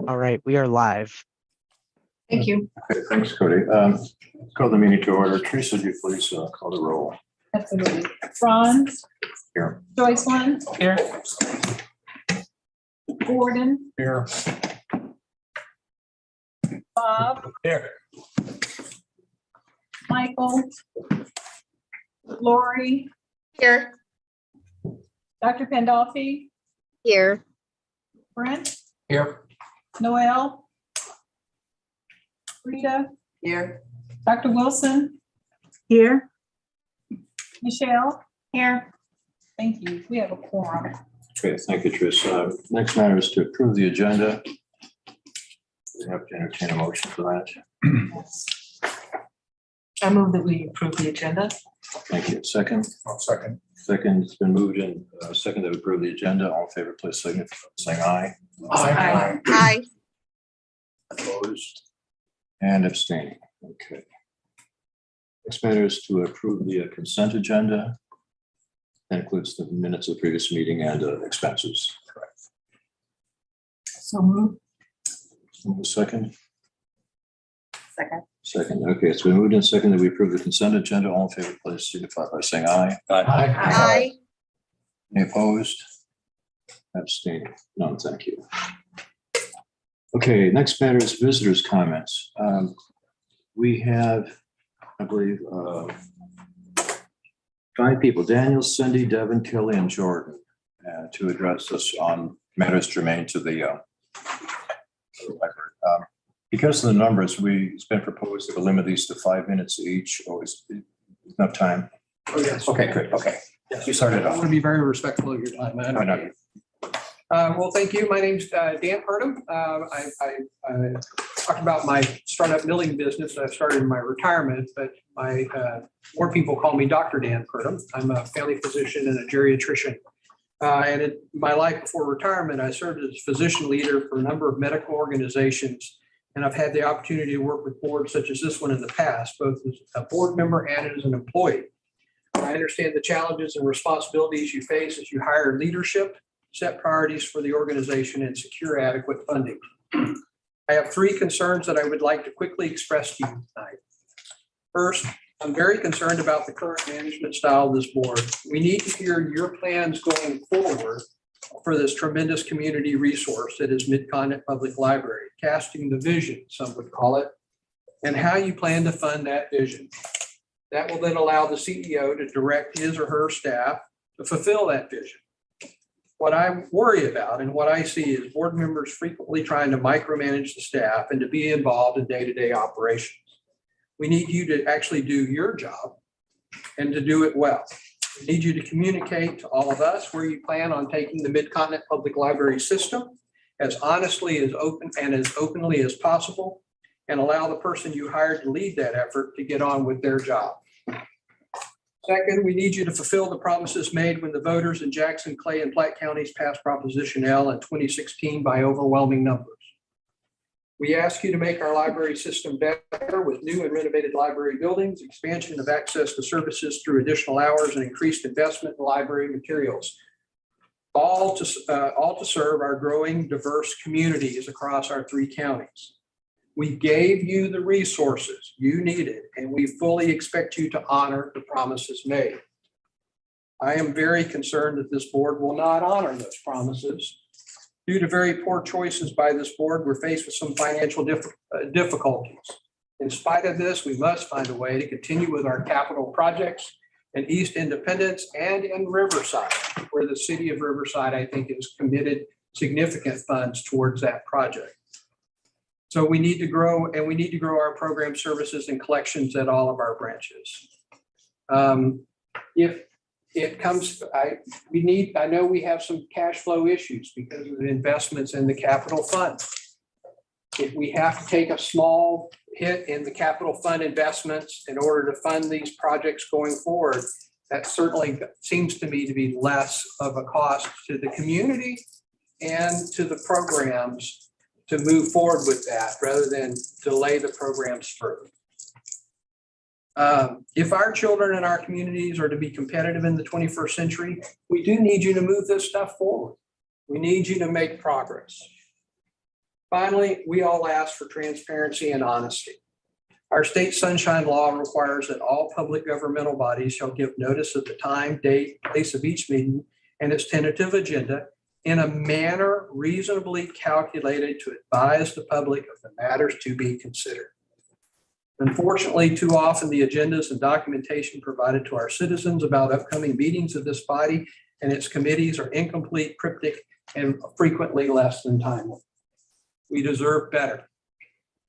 All right, we are live. Thank you. Okay, thanks, Cody. Call the meeting to order. Teresa, would you please call the roll? Absolutely. Ron, Here. Joycelyn, Here. Gordon, Here. Bob, Here. Michael, Lori, Here. Dr. Pandolfi, Here. Brent, Here. Noel, Rita, Here. Dr. Wilson, Here. Michelle, here. Thank you. We have a quorum. Okay, thank you, Teresa. Next matter is to approve the agenda. We have to entertain a motion for that. I move that we approve the agenda. Thank you. Second? Second. Second, it's been moved and second to approve the agenda. All in favor, please signify by saying aye. Aye. Aye. Opposed and abstaining. Okay. Next matter is to approve the consent agenda. That includes the minutes of the previous meeting and expenses. So moved. Second. Second. Second. Okay, it's been moved and second that we approve the consent agenda. All in favor, please signify by saying aye. Aye. Any opposed? Abstaining? None, thank you. Okay, next matter is visitors' comments. We have, I believe, 5 people, Daniel, Cindy, Devin, Kelly, and Jordan, to address us on matters germane to the library. Because of the numbers, it's been proposed to limit these to 5 minutes each. Always enough time. Oh, yes. Okay, good. Okay. Yes. You started I off. want to be very respectful of your time. I know. Well, thank you. My name's Dan Purdom. I talked about my startup milling business that I started in my retirement, but more people call me Dr. Dan Purdom. I'm a family physician and a geriatrician. And in my life before retirement, I served as physician leader for a number of medical organizations. And I've had the opportunity to work with boards such as this one in the past, both as a board member and as an employee. I understand the challenges and responsibilities you face as you hire leadership, set priorities for the organization, and secure adequate funding. I have 3 concerns that I would like to quickly express to you tonight. First, I'm very concerned about the current management style of this board. We need to hear your plans going forward for this tremendous community resource that is Mid-Continent Public Library, casting the vision, some would call it, and how you plan to fund that vision. That will then allow the CEO to direct his or her staff to fulfill that vision. What I worry about and what I see is board members frequently trying to micromanage the staff and to be involved in day-to-day operations. We need you to actually do your job and to do it well. We need you to communicate to all of us where you plan on taking the Mid-Continent Public Library system as honestly, as open, and as openly as possible, and allow the person you hired to lead that effort to get on with their job. Second, we need you to fulfill the promises made when the voters in Jackson, Clay, and Platte counties passed Proposition L in 2016 by overwhelming numbers. We ask you to make our library system better with new and renovated library buildings, expansion of access to services through additional hours, and increased investment in library materials, all to serve our growing diverse communities across our 3 counties. We gave you the resources you needed, and we fully expect you to honor the promises made. I am very concerned that this board will not honor those promises. Due to very poor choices by this board, we're faced with some financial difficulties. In spite of this, we must find a way to continue with our capital projects in East Independence and in Riverside, where the city of Riverside, I think, has committed significant funds towards that project. So we need to grow, and we need to grow our program services and collections at all of our branches. If it comes, I know we have some cash flow issues because of the investments in the capital fund. If we have to take a small hit in the capital fund investments in order to fund these projects going forward, that certainly seems to me to be less of a cost to the community and to the programs to move forward with that rather than delay the programs further. If our children and our communities are to be competitive in the 21st century, we do need you to move this stuff forward. We need you to make progress. Finally, we all ask for transparency and honesty. Our state sunshine law requires that all public governmental bodies shall give notice of the time, date, place of each meeting and its tentative agenda in a manner reasonably calculated to advise the public of the matters to be considered. Unfortunately, too often the agendas and documentation provided to our citizens about upcoming meetings of this body and its committees are incomplete, cryptic, and frequently less than timely. We deserve better.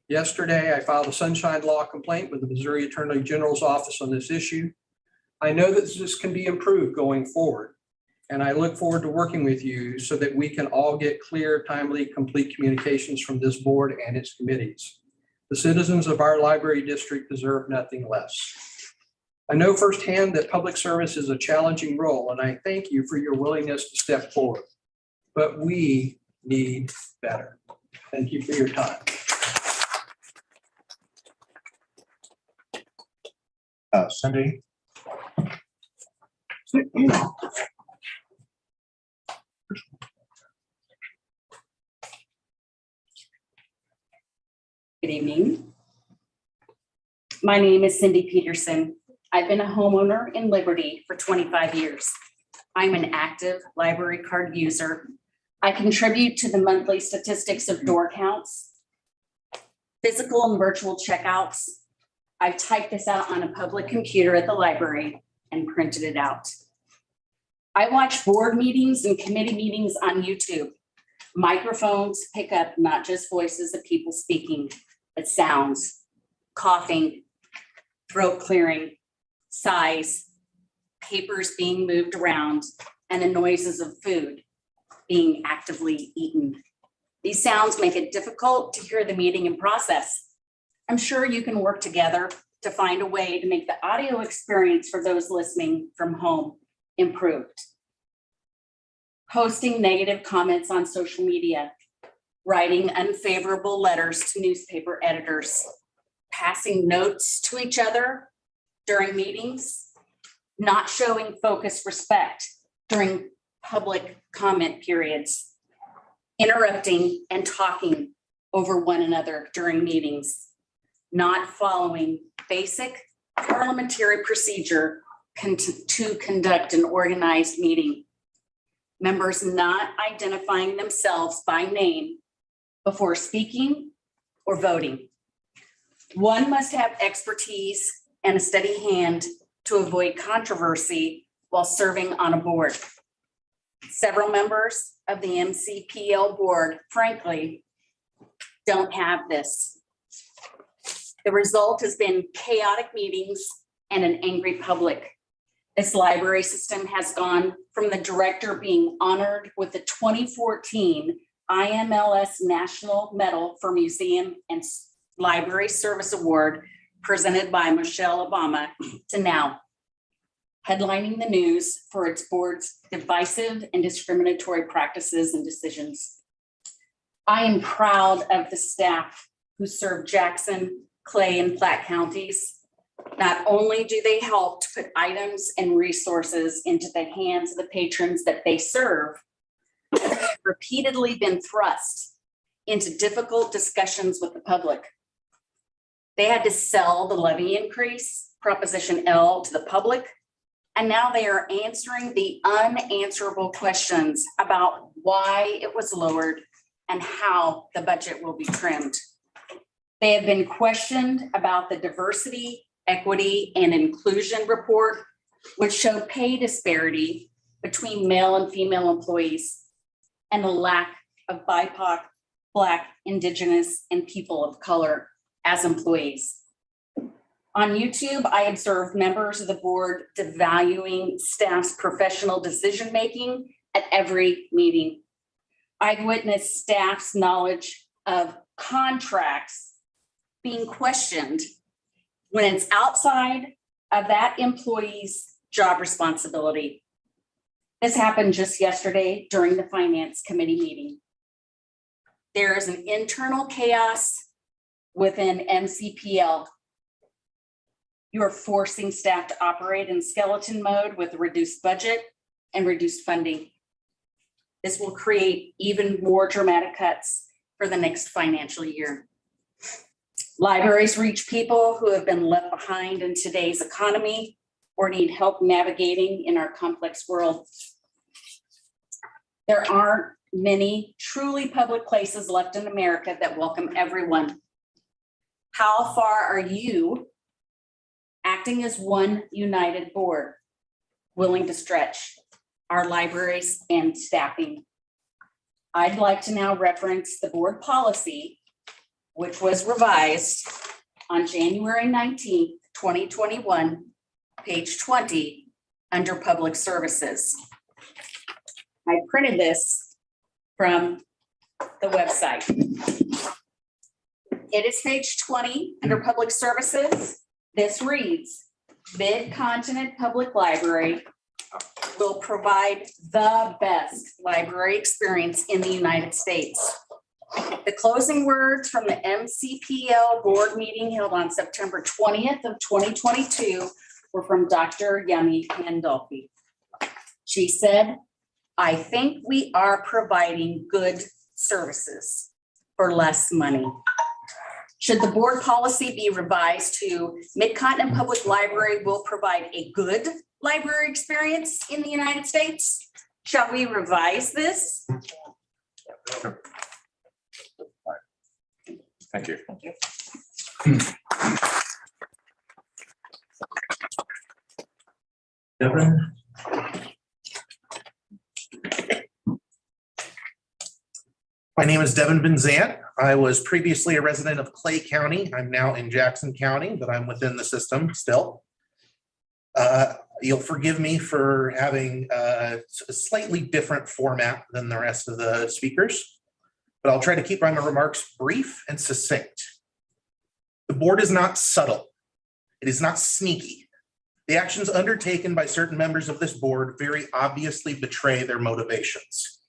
Yesterday, I filed a sunshine law complaint with the Missouri Attorney General's office on this issue. I know that this can be improved going forward, and I look forward to working with you so that we can all get clear, timely, complete communications from this board and its committees. The citizens of our library district deserve nothing less. I know firsthand that public service is a challenging role, and I thank you for your willingness to step forward. But we need better. Thank you for your time. Cindy? Good evening. My name is Cindy Peterson. I've been a homeowner in Liberty for 25 years. I'm an active library card user. I contribute to the monthly statistics of door counts, physical and virtual checkouts. I've typed this out on a public computer at the library and printed it out. I watch board meetings and committee meetings on YouTube. Microphones pick up not just voices of people speaking, but sounds, coughing, throat clearing, sighs, papers being moved around, and the noises of food being actively eaten. These sounds make it difficult to hear the meeting and process. I'm sure you can work together to find a way to make the audio experience for those listening from home improved. Posting negative comments on social media, writing unfavorable letters to newspaper editors, passing notes to each other during meetings, not showing focused respect during public comment periods, interrupting and talking over one another during meetings, not following basic parliamentary procedure to conduct an organized meeting, members not identifying themselves by name before speaking or voting. One must have expertise and a steady hand to avoid controversy while serving on a board. Several members of the MCPL board, frankly, don't have this. The result has been chaotic meetings and an angry public. This library system has gone from the director being honored with the 2014 IMLS National Medal for Museum and Library Service Award presented by Michelle Obama to now headlining the news for its board's divisive and discriminatory practices and decisions. I am proud of the staff who serve Jackson, Clay, and Platte counties. Not only do they help to put items and resources into the hands of the patrons that they serve, but they have repeatedly been thrust into difficult discussions with the public. They had to sell the levy increase, Proposition L, to the public, and now they are answering the unanswerable questions about why it was lowered and how the budget will be trimmed. They have been questioned about the diversity, equity, and inclusion report, which showed pay disparity between male and female employees and the lack of BIPOC, Black, Indigenous, and people of color as employees. On YouTube, I observed members of the board devaluing staff's professional decision-making at every meeting. I've witnessed staff's knowledge of contracts being questioned when it's outside of that employee's job responsibility. This happened just yesterday during the Finance Committee meeting. There is an internal chaos within MCPL. You are forcing staff to operate in skeleton mode with a reduced budget and reduced funding. This will create even more dramatic cuts for the next financial year. Libraries reach people who have been left behind in today's economy or need help navigating in our complex world. There aren't many truly public places left in America that welcome everyone. How far are you, acting as one united board, willing to stretch our libraries and staffing? I'd like to now reference the board policy, which was revised on January 19th, 2021, page 20, under public services. I printed this from the website. It is page 20 under public services. This reads, Mid-Continent Public Library will provide the best library experience in the United States. The closing words from the MCPL board meeting held on September 20th of 2022 were from Dr. Yemi Pandolfi. She said, I think we are providing good services for less money. Should the board policy be revised to Mid-Continent Public Library will provide a good library experience in the United States? Shall we revise this? Thank you. Thank you. Devin? My name is Devin Benzant. I was previously a resident of Clay County. I'm now in Jackson County, but I'm within the system still. You'll forgive me for having a slightly different format than the rest of the speakers, but I'll try to keep my remarks brief and succinct. The board is not subtle. It is not sneaky. The actions undertaken by certain members of this board very obviously betray their motivations.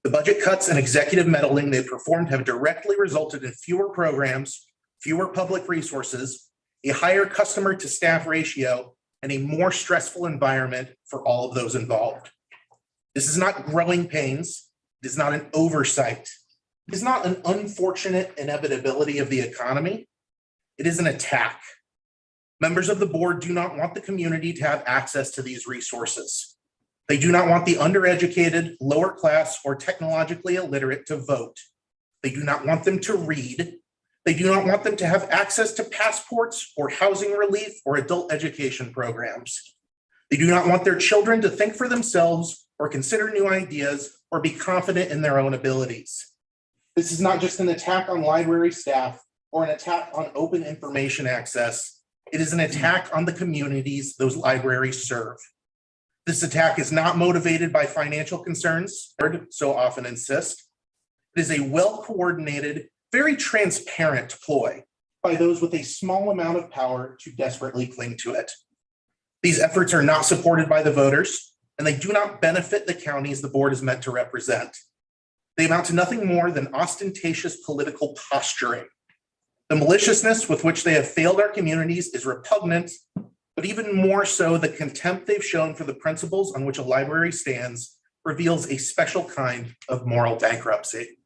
The budget cuts and executive meddling they've performed have directly resulted in fewer programs, fewer public resources, a higher customer to staff ratio, and a more stressful environment for all of those involved. This is not growing pains. It is not an oversight. It is not an unfortunate inevitability of the economy. It is an attack. Members of the board do not want the community to have access to these resources. They do not want the undereducated, lower class, or technologically illiterate to vote. They do not want them to read. They do not want them to have access to passports or housing relief or adult education programs. They do not want their children to think for themselves or consider new ideas or be confident in their own abilities. This is not just an attack on library staff or an attack on open information access. It is an attack on the communities those libraries serve. This attack is not motivated by financial concerns, so often insist. It is a well-coordinated, very transparent ploy by those with a small amount of power to desperately cling to it. These efforts are not supported by the voters, and they do not benefit the counties the board is meant to represent. They amount to nothing more than ostentatious political posturing. The maliciousness with which they have failed our communities is repugnant, but even more so, the contempt they've shown for the principles on which a library stands reveals a special kind of moral bankruptcy.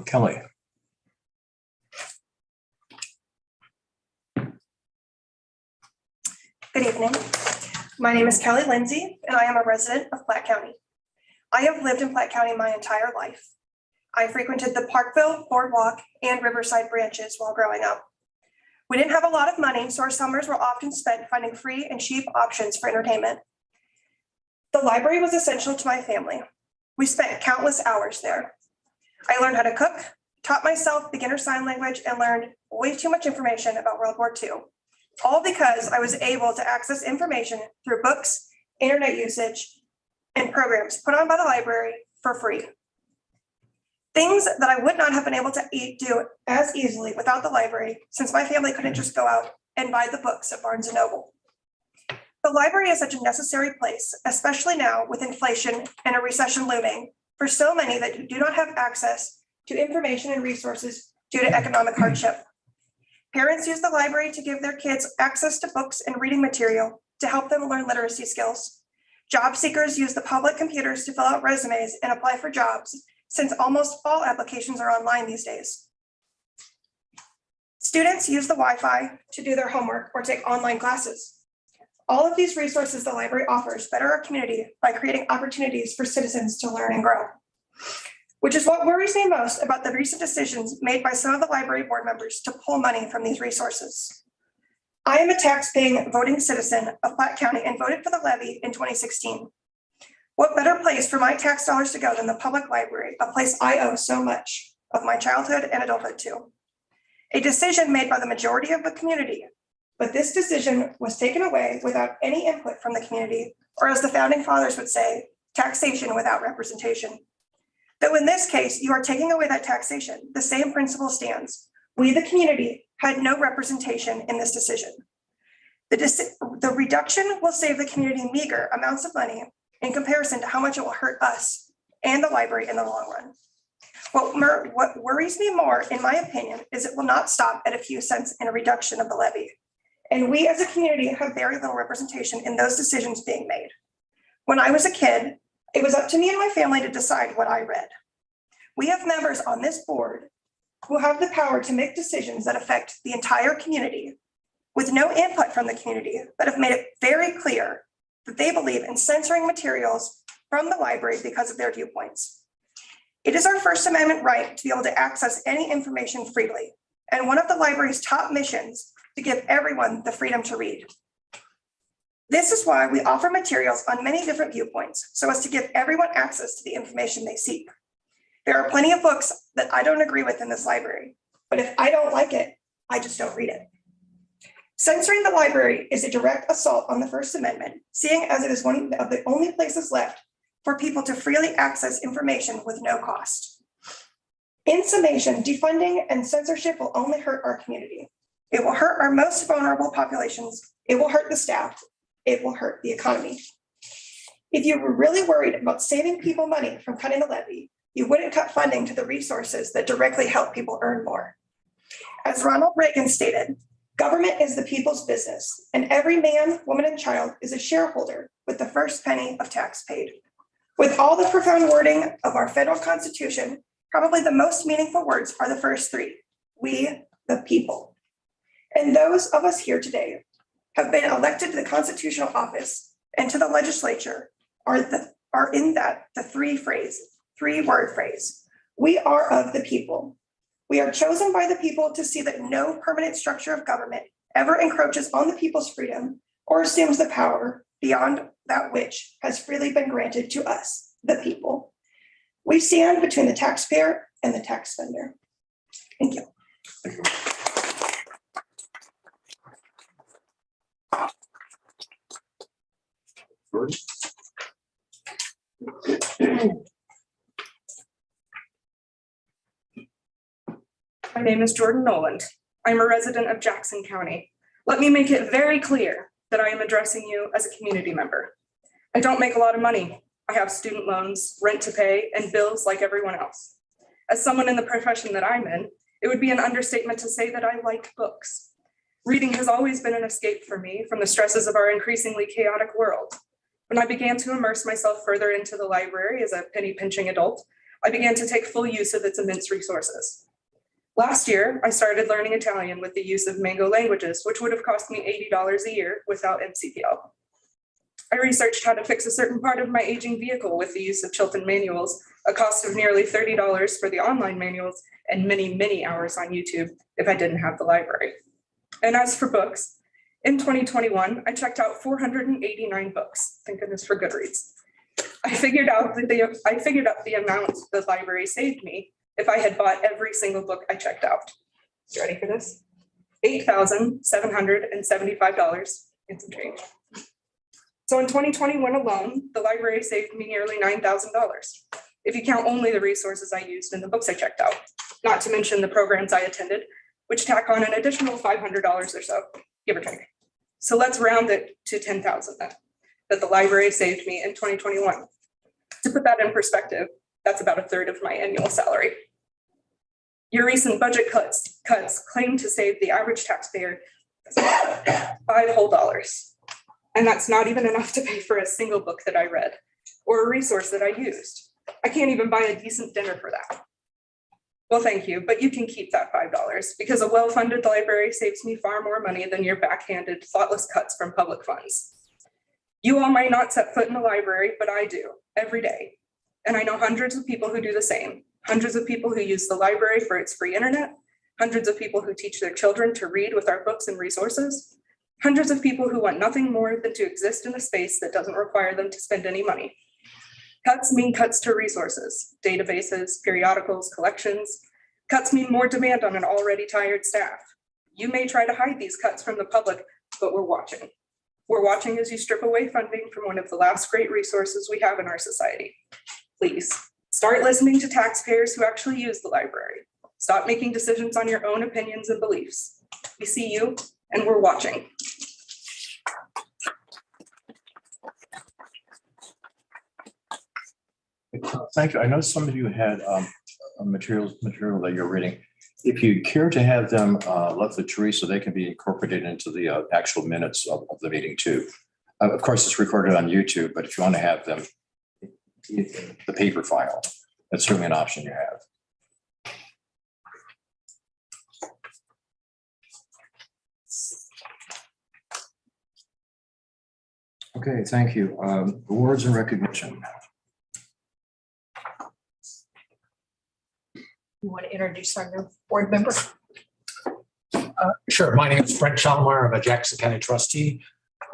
Kelly. Good evening. My name is Kelly Lindsay, and I am a resident of Platte County. I have lived in Platte County my entire life. I frequented the Parkville, Boardwalk, and Riverside branches while growing up. We didn't have a lot of money, so our summers were often spent finding free and cheap options for entertainment. The library was essential to my family. We spent countless hours there. I learned how to cook, taught myself beginner sign language, and learned way too much information about World War II, all because I was able to access information through books, internet usage, and programs put on by the library for free. Things that I would not have been able to do as easily without the library, since my family couldn't just go out and buy the books at Barnes & Noble. The library is such a necessary place, especially now with inflation and a recession looming, for so many that do not have access to information and resources due to economic hardship. Parents use the library to give their kids access to books and reading material to help them learn literacy skills. Job seekers use the public computers to fill out resumes and apply for jobs, since almost all applications are online these days. Students use the Wi-Fi to do their homework or take online classes. All of these resources the library offers better our community by creating opportunities for citizens to learn and grow, which is what worries me most about the recent decisions made by some of the library board members to pull money from these resources. I am a tax-paying voting citizen of Platte County and voted for the levy in 2016. What better place for my tax dollars to go than the public library, a place I owe so much of my childhood and adulthood to? A decision made by the majority of the community, but this decision was taken away without any input from the community, or as the founding fathers would say, taxation without representation. Though in this case, you are taking away that taxation, the same principle stands. We, the community, had no representation in this decision. The reduction will save the community meager amounts of money in comparison to how much it will hurt us and the library in the long run. What worries me more, in my opinion, is it will not stop at a few cents in a reduction of the levy. And we as a community have very little representation in those decisions being made. When I was a kid, it was up to me and my family to decide what I read. We have members on this board who have the power to make decisions that affect the entire community with no input from the community, but have made it very clear that they believe in censoring materials from the library because of their viewpoints. It is our First Amendment right to be able to access any information freely, and one of the library's top missions to give everyone the freedom to read. This is why we offer materials on many different viewpoints, so as to give everyone access to the information they seek. There are plenty of books that I don't agree with in this library, but if I don't like it, I just don't read it. Censoring the library is a direct assault on the First Amendment, seeing as it is one of the only places left for people to freely access information with no cost. In summation, defunding and censorship will only hurt our community. It will hurt our most vulnerable populations. It will hurt the staff. It will hurt the economy. If you were really worried about saving people money from cutting the levy, you wouldn't cut funding to the resources that directly help people earn more. As Ronald Reagan stated, government is the people's business, and every man, woman, and child is a shareholder with the first penny of tax paid. With all the profound wording of our federal constitution, probably the most meaningful words are the first three: we, the people. And those of us here today have been elected to the constitutional office and to the legislature are in that the three-word phrase. We are of the people. We are chosen by the people to see that no permanent structure of government ever encroaches on the people's freedom or assumes the power beyond that which has freely been granted to us, the people. We stand between the taxpayer and the tax spender. Thank you. My name is Jordan Noland. I'm a resident of Jackson County. Let me make it very clear that I am addressing you as a community member. I don't make a lot of money. I have student loans, rent to pay, and bills like everyone else. As someone in the profession that I'm in, it would be an understatement to say that I like books. Reading has always been an escape for me from the stresses of our increasingly chaotic world. When I began to immerse myself further into the library as a penny-pinching adult, I began to take full use of its immense resources. Last year, I started learning Italian with the use of Mango Languages, which would have cost me $80 a year without MCPL. I researched how to fix a certain part of my aging vehicle with the use of Chilton manuals, a cost of nearly $30 for the online manuals and many, many hours on YouTube if I didn't have the library. And as for books, in 2021, I checked out 489 books. Thank goodness for Goodreads. I figured out the amount the library saved me if I had bought every single book I checked out. You ready for this? $8,775 and some change. So in 2021 alone, the library saved me nearly $9,000, if you count only the resources I used and the books I checked out, not to mention the programs I attended, which tack on an additional $500 or so, give or take. So let's round it to $10,000 then, that the library saved me in 2021. To put that in perspective, That's about a third of my annual salary. Your recent budget cuts claim to save the average taxpayer $5 whole. And that's not even enough to pay for a single book that I read or a resource that I used. I can't even buy a decent dinner for that. Well, thank you, but you can keep that $5 because a well-funded library saves me far more money than your backhanded, thoughtless cuts from public funds. You all might not set foot in a library, but I do every day. And I know hundreds of people who do the same. Hundreds of people who use the library for its free internet, hundreds of people who teach their children to read with our books and resources, hundreds of people who want nothing more than to exist in a space that doesn't require them to spend any money. Cuts mean cuts to resources, databases, periodicals, collections. Cuts mean more demand on an already tired staff. You may try to hide these cuts from the public, but we're watching. We're watching as you strip away funding from one of the last great resources we have in our society. Please, start listening to taxpayers who actually use the library. Stop making decisions on your own opinions and beliefs. We see you and we're watching. Thank you. I know some of you had material that you're reading. If you care to have them left to Teresa, they can be incorporated into the actual minutes of the meeting too. Of course, it's recorded on YouTube, but if you want to have them in the paper file, that's certainly an option you have. Okay, thank you. Awards and recognition. You want to introduce our new board member? Sure. My name is Brent Schalmeyer. I'm a Jackson County trustee.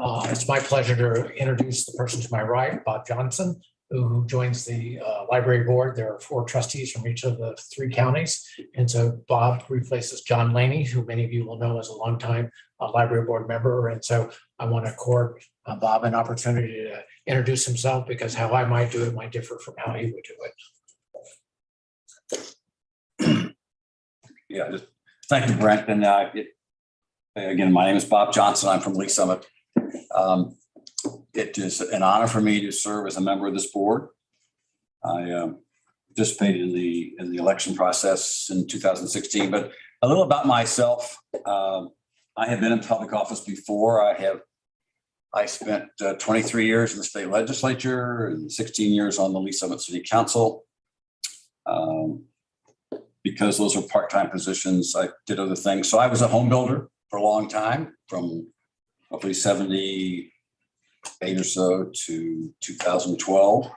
It's my pleasure to introduce the person to my right, Bob Johnson, who joins the library board. There are 4 trustees from each of the 3 counties. And so Bob replaces John Laney, who many of you will know as a longtime library board member. And so I want to accord Bob an opportunity to introduce himself because how I might do it might differ from how he would do it. Yeah, just thank you, Brent. And again, my name is Bob Johnson. I'm from Lee Summit. It is an honor for me to serve as a member of this board. I participated in the election process in 2016, but a little about myself. I have been in public office before. I spent 23 years in the state legislature and 16 years on the Lee Summit City Council. Because those are part-time positions, I did other things. So I was a home builder for a long time, from roughly 78 or so to 2012.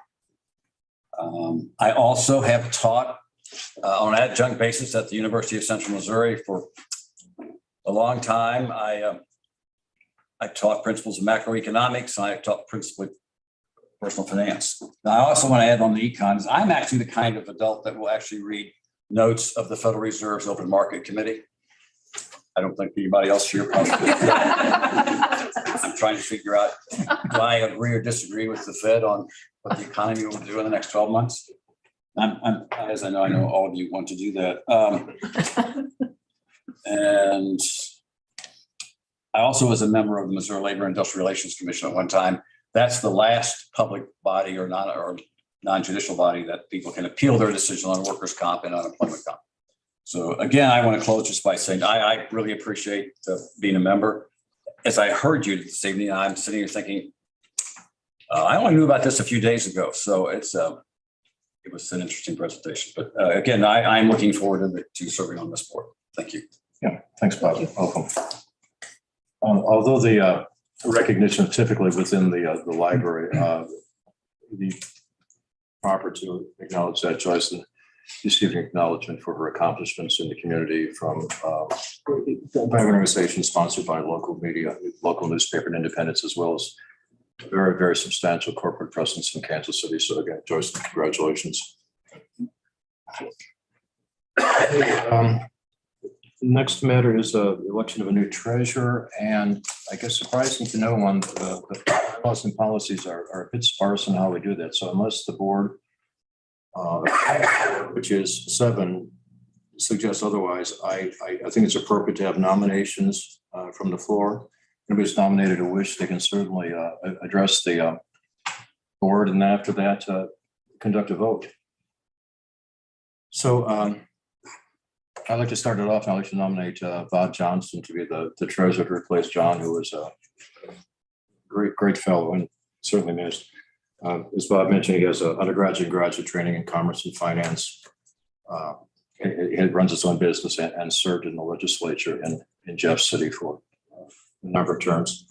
I also have taught on an adjunct basis at the University of Central Missouri for a long time. I taught principles of macroeconomics. I taught principles of personal finance. Now, I also want to add on the econs. I'm actually the kind of adult that will actually read notes of the Federal Reserve's Open Market Committee. I don't think anybody else here probably. I'm trying to figure out, do I agree or disagree with the Fed on what the economy will do in the next 12 months? As I know all of you want to do that. And I also was a member of the Missouri Labor and Industrial Relations Commission at one time. That's the last public body or non-judicial body that people can appeal their decision on workers' comp and unemployment comp. So again, I want to close just by saying I really appreciate being a member. As I heard you this evening, I'm sitting here thinking, I only knew about this a few days ago. So it was an interesting presentation. But again, I'm looking forward to serving on this board. Thank you. Yeah, thanks, Bob. Welcome. Although the recognition typically within the library, the proper to acknowledge that Joyce and receiving acknowledgement for her accomplishments in the community from by an organization sponsored by local media, local newspaper and independents, as well as a very, very substantial corporate presence in Kansas City. So again, Joyce, congratulations. Next matter is the election of a new treasurer, and I guess surprising to no one, the laws and policies are a bit sparse in how we do that. So unless the board, which is 7, suggests otherwise, I think it's appropriate to have nominations from the floor. Anybody's nominated or wish, they can certainly address the board, and after that, conduct a vote. So I'd like to start it off, and I'd like to nominate Bob Johnson to be the treasurer to replace John, who was a great fellow and certainly missed. As Bob mentioned, he has an undergraduate and graduate training in commerce and finance. He runs his own business and served in the legislature in Jeff City for a number of terms.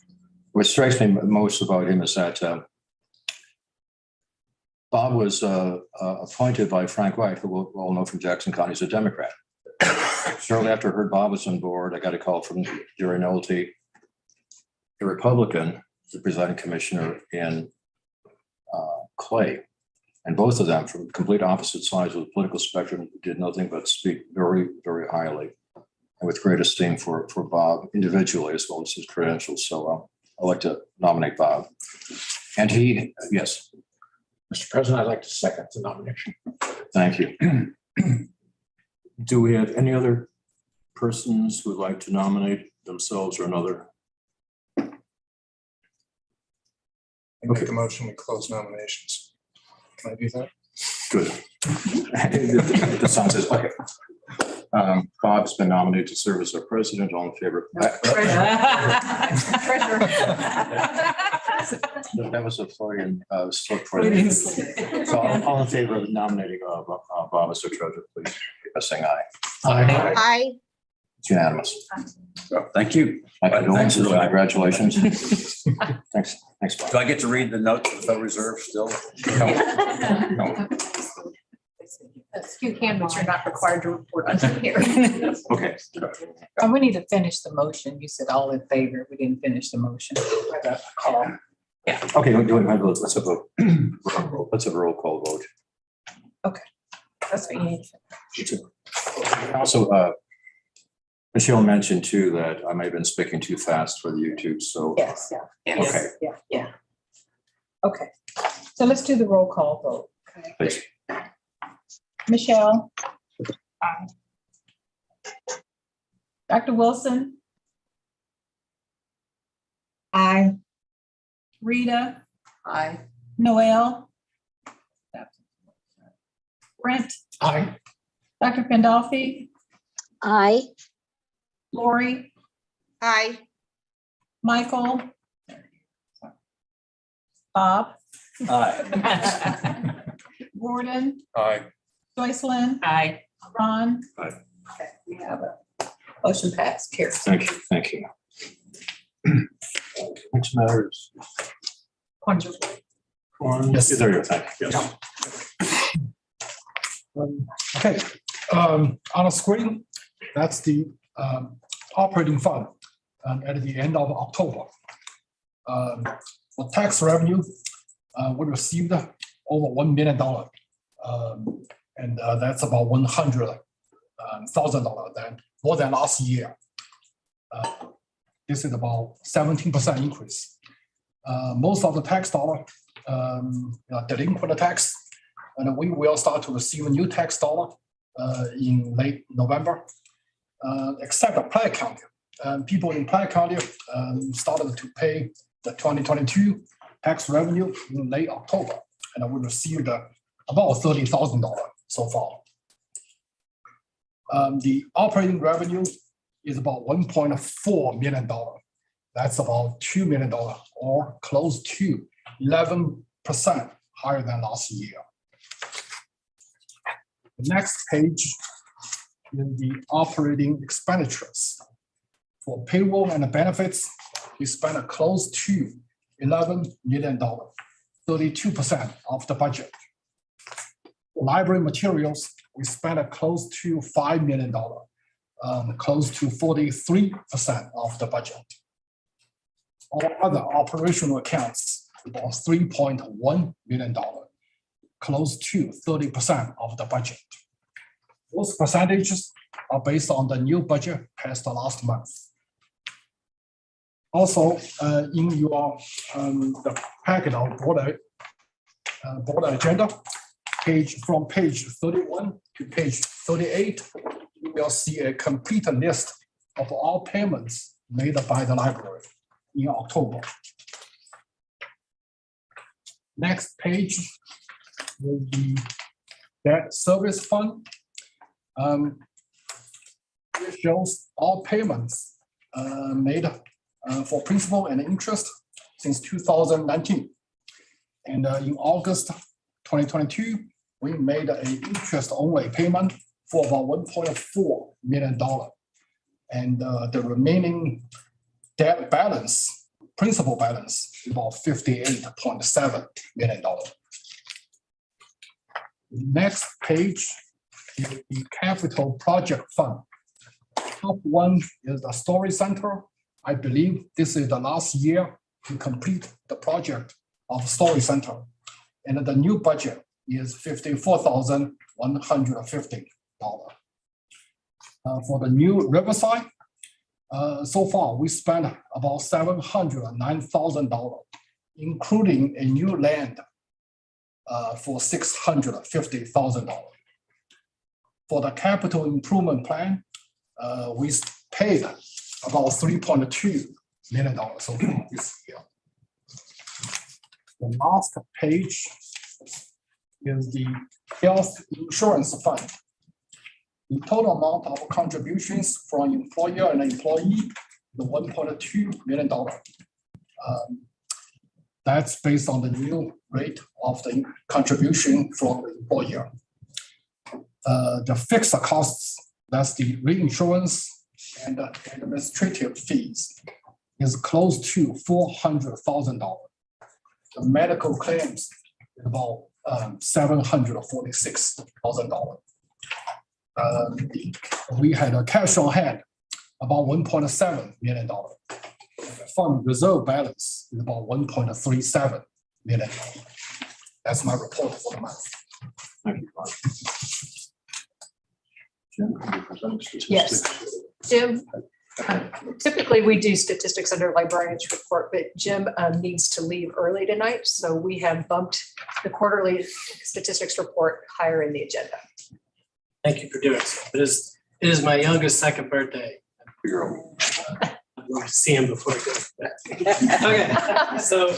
What strikes me most about him is that Bob was appointed by Frank White, who we all know from Jackson County is a Democrat. Shortly after I heard Bob was on board, I got a call from Jerry Nolte, a Republican, the presiding commissioner in Clay. And both of them, from complete opposite sides of the political spectrum, did nothing but speak very, very highly and with great esteem for Bob individually as well as his credentials. So I'd like to nominate Bob. And he, yes, Mr. President, I'd like to second the nomination. thank you. Do we have any other persons who would like to nominate themselves or another? I make a motion, we close nominations. Can I do that? Good. The sound says, okay. Bob's been nominated to serve as our president. All in favor? That was a Florian slip for you. So all in favor of nominating Bob as the treasurer, please, by saying aye. Aye. Aye. It's unanimous. Thank you. My condolences, Thanks. congratulations. Thanks, Bob. Do I get to read the notes of the Federal Reserve still? No. You can, but you're not required to report on here. Okay. And we need to finish the motion. You said all in favor. We didn't finish the motion. Okay, let's have a roll call vote. That's what you need. Also, Michelle mentioned too that I may have been speaking too fast for the YouTube, so. Yes, Okay, yeah. Okay, so let's do the roll call vote. please. Michelle? Aye. Dr. Wilson? Aye. Rita? Aye. Noel? Brent? Aye. Dr. Pandolfi? Aye. Lori? Aye. Michael? Bob? Aye. Gordon? Aye. Joycelyn? Aye. Ron? Aye. Okay, we have a motion passed. Carrie. Thank you. Next matter is. Yes. There you go, thank you. Yes. Okay, on the screen, that's the operating fund at the end of October. For tax revenue, we received over $1 million. And that's about $100,000 more than last year. This is about 17% increase. Most of the tax dollar delinquent tax, and we will start to receive a new tax dollar in late November, except Platte County. People in Platte County started to pay the 2022 tax revenue in late October, and we received about $30,000 so far. The operating revenue is about $1.4 million. That's about $2 million, or close to 11% higher than last year. The next page is the operating expenditures. For payroll and benefits, we spent close to $11 million, 32% of the budget. Library materials, we spent close to $5 million, close to 43% of the budget. All other operational accounts, about $3.1 million, close to 30% of the budget. Those percentages are based on the new budget passed last month. Also, in your the packet of board agenda, from page 31 to page 38, you will see a complete list of all payments made by the library in October. Next page will be debt service fund. It shows all payments made for principal and interest since 2019. And in August 2022, we made an interest-only payment for about $1.4 million. And the remaining debt balance, principal balance, is about $58.7 million. Next page is the capital project fund. Top one is the storage center. I believe this is the last year to complete the project of storage center. And the new budget is $54,150. For the new Riverside, so far we spent about $709,000, including a new land for $650,000. For the capital improvement plan, we paid about $3.2 million so far this year. The last page is the health insurance fund. The total amount of contributions from employer and employee, the $1.2 million. That's based on the new rate of the contribution from the employer. The fixed costs, that's the reinsurance and the administrative fees, is close to $400,000. The medical claims is about $746,000. We had a cash on hand about $1.7 million. The fund reserve balance is about $1.37 million. That's my report for the month. Thank you, Ron. Jim, can you present Yes. statistics? Jim, typically we do statistics under librarian's report, but Jim needs to leave early tonight. So we have bumped the quarterly statistics report higher in the agenda. Thank you for doing so. It is my youngest second birthday. Girl. I'd love to see him before he goes to bed. Okay, so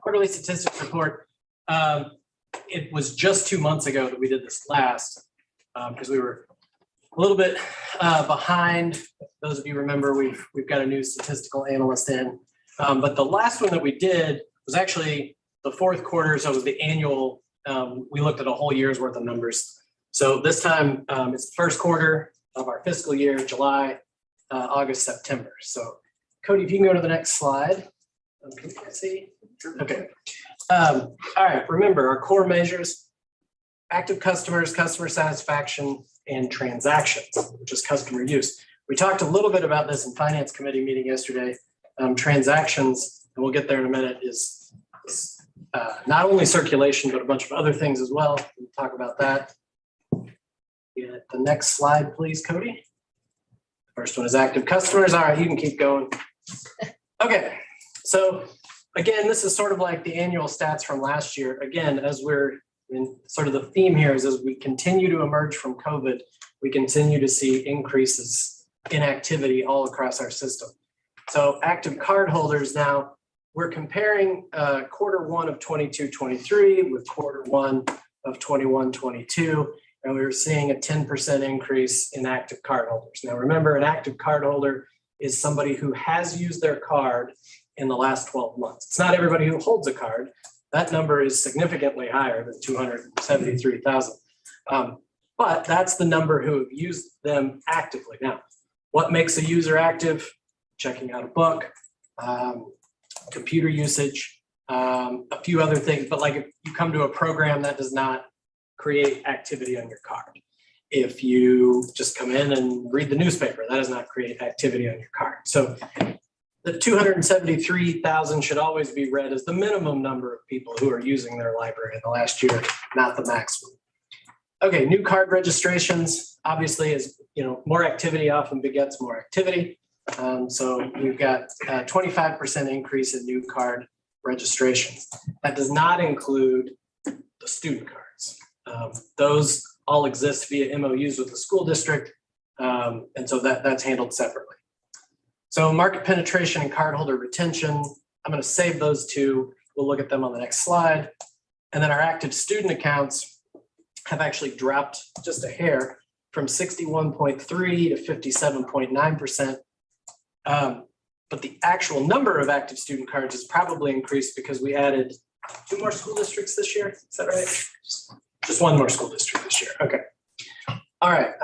quarterly statistics report. It was just 2 months ago that we did this last because we were a little bit behind. Those of you remember, we've got a new statistical analyst in. But the last one that we did was actually the fourth quarter. So it was the annual. We looked at a whole year's worth of numbers. So this time it's the first quarter of our fiscal year, July, August, September. So Cody, if you can go to the next slide. Can you see? Okay. All right, remember our core measures: active customers, customer satisfaction, and transactions, which is customer use. We talked a little bit about this in finance committee meeting yesterday. Transactions, and we'll get there in a minute, is not only circulation, but a bunch of other things as well. We'll talk about that. Get the next slide, please, Cody. First one is active customers. All right, you can keep going. Okay, so again, this is sort of like the annual stats from last year. Again, as we're in sort of the theme here is as we continue to emerge from COVID, we continue to see increases in activity all across our system. So active cardholders now, we're comparing quarter one of 22-23 with quarter one of 21-22. And we were seeing a 10% increase in active cardholders. Now, remember, an active cardholder is somebody who has used their card in the last 12 months. It's not everybody who holds a card. That number is significantly higher than 273,000. But that's the number who have used them actively. Now, what makes a user active? Checking out a book, computer usage, a few other things. But like if you come to a program, that does not create activity on your card. If you just come in and read the newspaper, that does not create activity on your card. So the 273,000 should always be read as the minimum number of people who are using their library in the last year, not the maximum. Okay, new card registrations, obviously, is more activity often begets more activity. So we've got a 25% increase in new card registrations. That does not include the student cards. Those all exist via MOUs with the school district. And so that's handled separately. So market penetration and cardholder retention, I'm going to save those two. We'll look at them on the next slide. And then our active student accounts have actually dropped just a hair from 61.3 to 57.9%. But the actual number of active student cards has probably increased because we added 2 more school districts this year. Is that right? Just 1 more school district this year. Okay. All right.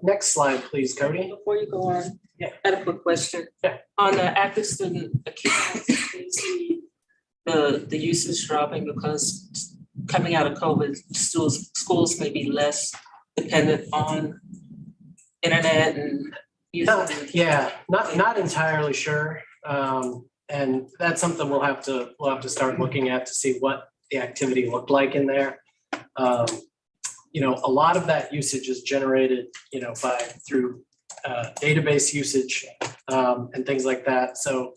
Next slide, please, Cody. Before you go on, Yeah. I had a quick question. Yeah. On the active student accounts, you see the usage dropping because coming out of COVID, schools may be less dependent on internet and using. Yeah, not entirely sure. And that's something we'll have to start looking at to see what the activity looked like in there. You know, a lot of that usage is generated, you know, through database usage and things like that. So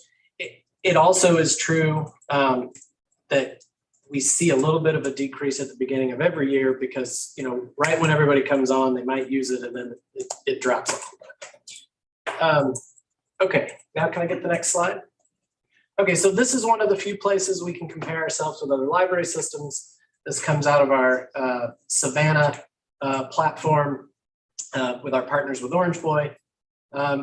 it also is true that we see a little bit of a decrease at the beginning of every year because, you know, right when everybody comes on, they might use it and then it drops a little bit. Okay, now can I get the next slide? Okay, so this is one of the few places we can compare ourselves with other library systems. This comes out of our Savannah platform with our partners with Orange Boy.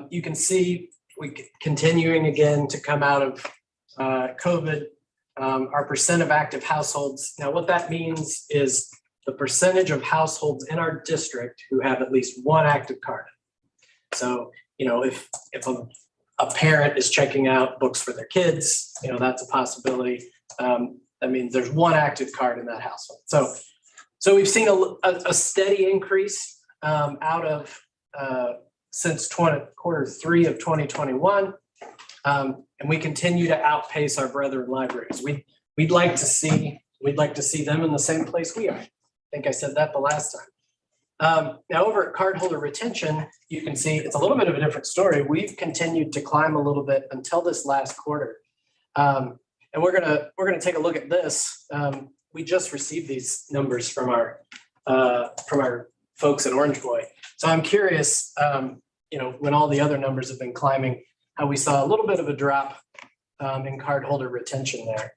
You can see we continuing again to come out of COVID. Our percent of active households. Now, what that means is the percentage of households in our district who have at least 1 active card. So, you know, if a parent is checking out books for their kids, you know, that's a possibility. That means there's 1 active card in that household. So we've seen a steady increase out of since quarter 3 of 2021. And we continue to outpace our brethren libraries. We'd like to see them in the same place we are. I think I said that the last time. Now over at cardholder retention, you can see it's a little bit of a different story. We've continued to climb a little bit until this last quarter. And we're gonna take a look at this. We just received these numbers from our folks at Orange Boy. So I'm curious, you know, when all the other numbers have been climbing, how we saw a little bit of a drop in cardholder retention there.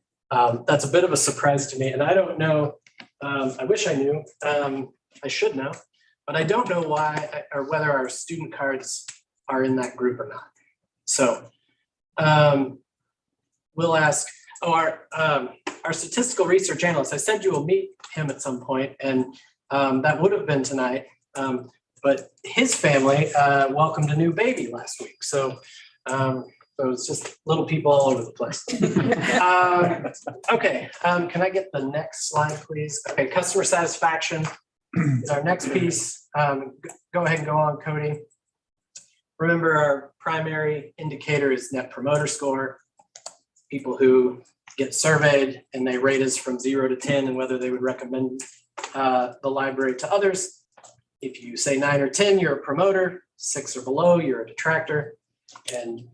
That's a bit of a surprise to me, and I don't know. I wish I knew. I should know, but I don't know why or whether our student cards are in that group or not. So we'll ask. Oh, our statistical research analyst. I said you will meet him at some point, and that would have been tonight. But his family welcomed a new baby last week, so it's just little people all over the place. Okay, can I get the next slide, please? Okay, customer satisfaction is our next piece. Go ahead and go on, Cody. Remember, our primary indicator is Net Promoter Score. People who get surveyed and they rate us from 0 to 10 and whether they would recommend the library to others. If you say 9 or 10, you're a promoter. 6 or below, you're a detractor. And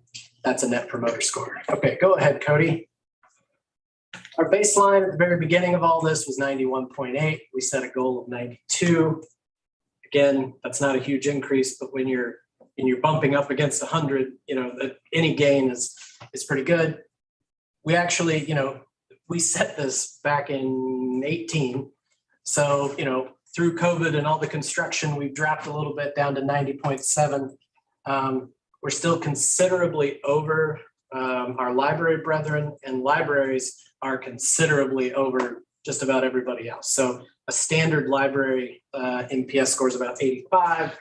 that's a Net Promoter Score. Okay, go ahead, Cody. Our baseline at the very beginning of all this was 91.8. We set a goal of 92. Again, that's not a huge increase, but when you're bumping up against 100, you know, any gain is pretty good. We actually, you know, we set this back in 18. So, you know, through COVID and all the construction, we've dropped a little bit down to 90.7. We're still considerably over our library brethren, and libraries are considerably over just about everybody else. So a standard library NPS score is about 85.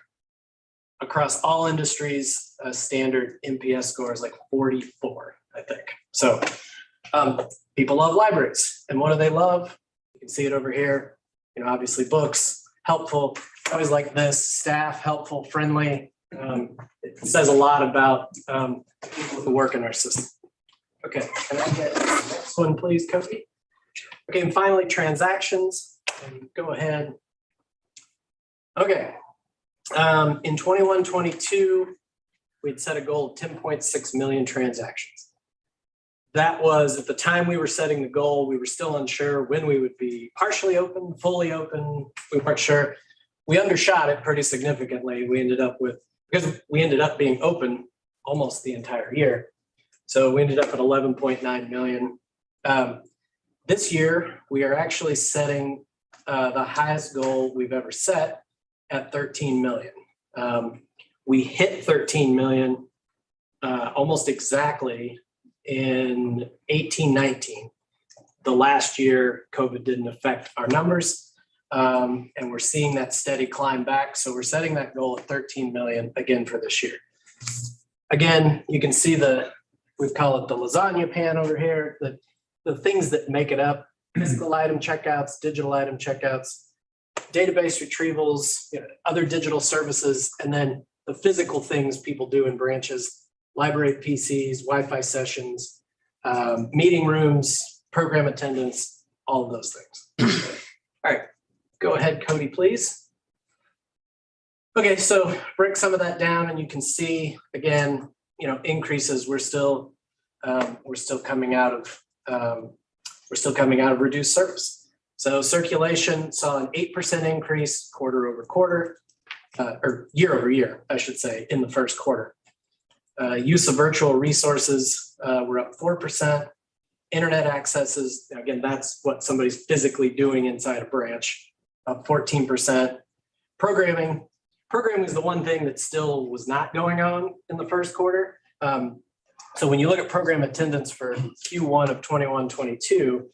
Across all industries, a standard NPS score is like 44, I think. So people love libraries. And what do they love? You can see it over here. You know, obviously books, helpful. I always like this, staff, helpful, friendly. It says a lot about people who work in our system. Okay, can I get the next one, please, Kofi? Okay, and finally, transactions. And go ahead. Okay, in 21-22, we'd set a goal of 10.6 million transactions. That was, at the time we were setting the goal, we were still unsure when we would be partially open, fully open. We weren't sure. We undershot it pretty significantly. Because we ended up being open almost the entire year. So we ended up at 11.9 million. This year, we are actually setting the highest goal we've ever set at 13 million. We hit 13 million almost exactly in 18-19. The last year, COVID didn't affect our numbers. And we're seeing that steady climb back. So we're setting that goal at 13 million again for this year. Again, you can see we call it the lasagna pan over here, the things that make it up: physical item checkouts, digital item checkouts, database retrievals, other digital services, and then the physical things people do in branches: library PCs, Wi-Fi sessions, meeting rooms, program attendance, all of those things. All right, go ahead, Cody, please. Okay, so break some of that down and you can see, again, increases. We're still coming out of reduced service. So circulation saw an 8% increase quarter over quarter, or year over year, I should say, in the first quarter. Use of virtual resources were up 4%. Internet accesses, again, that's what somebody's physically doing inside a branch, up 14%. Programming is the one thing that still was not going on in the first quarter. So when you look at program attendance for Q1 of 21-22,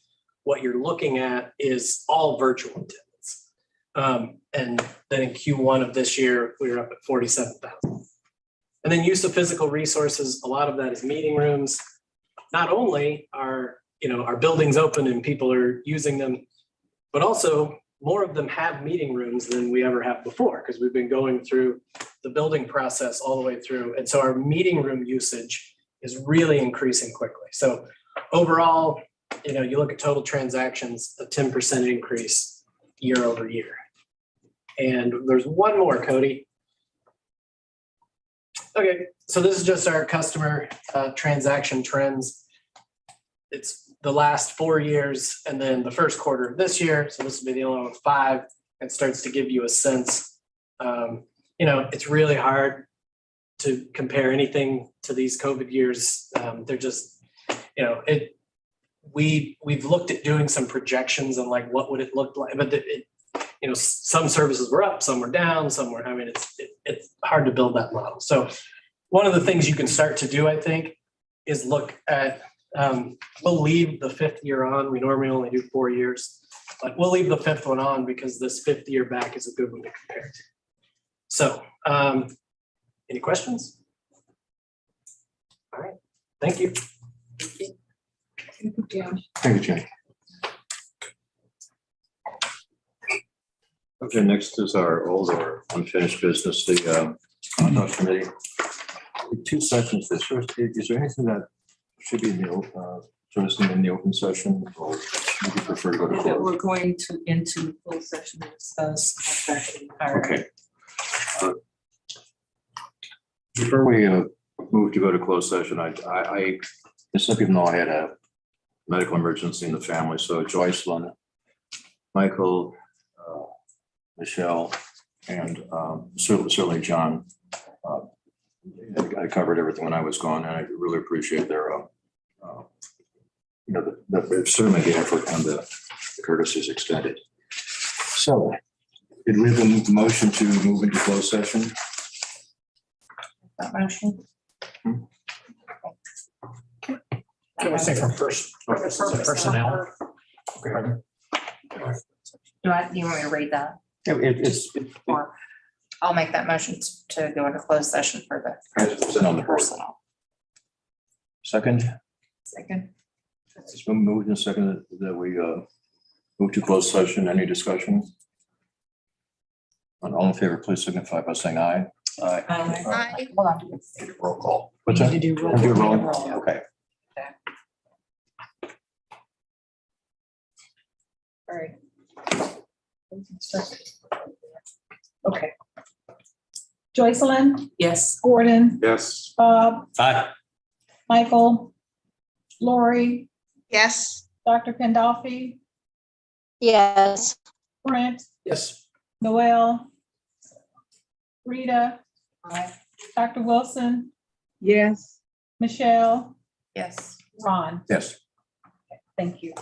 what you're looking at is all virtual attendance. And then in Q1 of this year, we were up at 47,000. And then use of physical resources, a lot of that is meeting rooms. Not only are our buildings open and people are using them, but also more of them have meeting rooms than we ever have before, because we've been going through the building process all the way through. And so our meeting room usage is really increasing quickly. So overall, you look at total transactions, a 10% increase year over year. And there's one more, Cody. Okay, so this is just our customer transaction trends. It's the last 4 years and then the first quarter of this year. So this will be the only one with 5. It starts to give you a sense. It's really hard to compare anything to these COVID years. They're just, we've looked at doing some projections and like what would it look like, but some services were up, some were down, some were. It's hard to build that model. So one of the things you can start to do, I think, is look at. We'll leave the 5th year on. We normally only do 4 years, but we'll leave the 5th one on because this 5th year back is a good one to compare to. So, any questions? All right, thank you. Thank you, Jim. Okay, next is our old or unfinished business, the conduct committee. 2 sessions. This first, is there anything that should be in the open session, or would you prefer to go to closed? We're going into closed session to discuss contract and hiring. Okay. Before we move to go to closed session, I just let people know I had a medical emergency in the family. So Joycelyn, Michael, Michelle, and certainly John. I covered everything when I was gone, and I really appreciate their, certainly the effort and the courtesies extended. So, did we have a motion to move into closed session? That motion. Can I say from first? Personnel. Okay. You want me to read that? It's Or I'll make that motion to go into closed session for the on the board. personnel. Second, Second. it's been moved and seconded that we move to closed session. Any discussion? All in favor, please signify by saying aye. Aye. Hold on. Roll call. We What's need that? to do roll. Do a roll? Roll. Okay. All right. Okay. Joycelyn, Yes. Gordon, Yes. Bob, Aye. Michael, Lori, Yes. Dr. Pandolfi, Yes. Brent, Yes. Noel, Rita, Dr. Wilson, Yes. Michelle. Yes. Ron, Yes. thank you.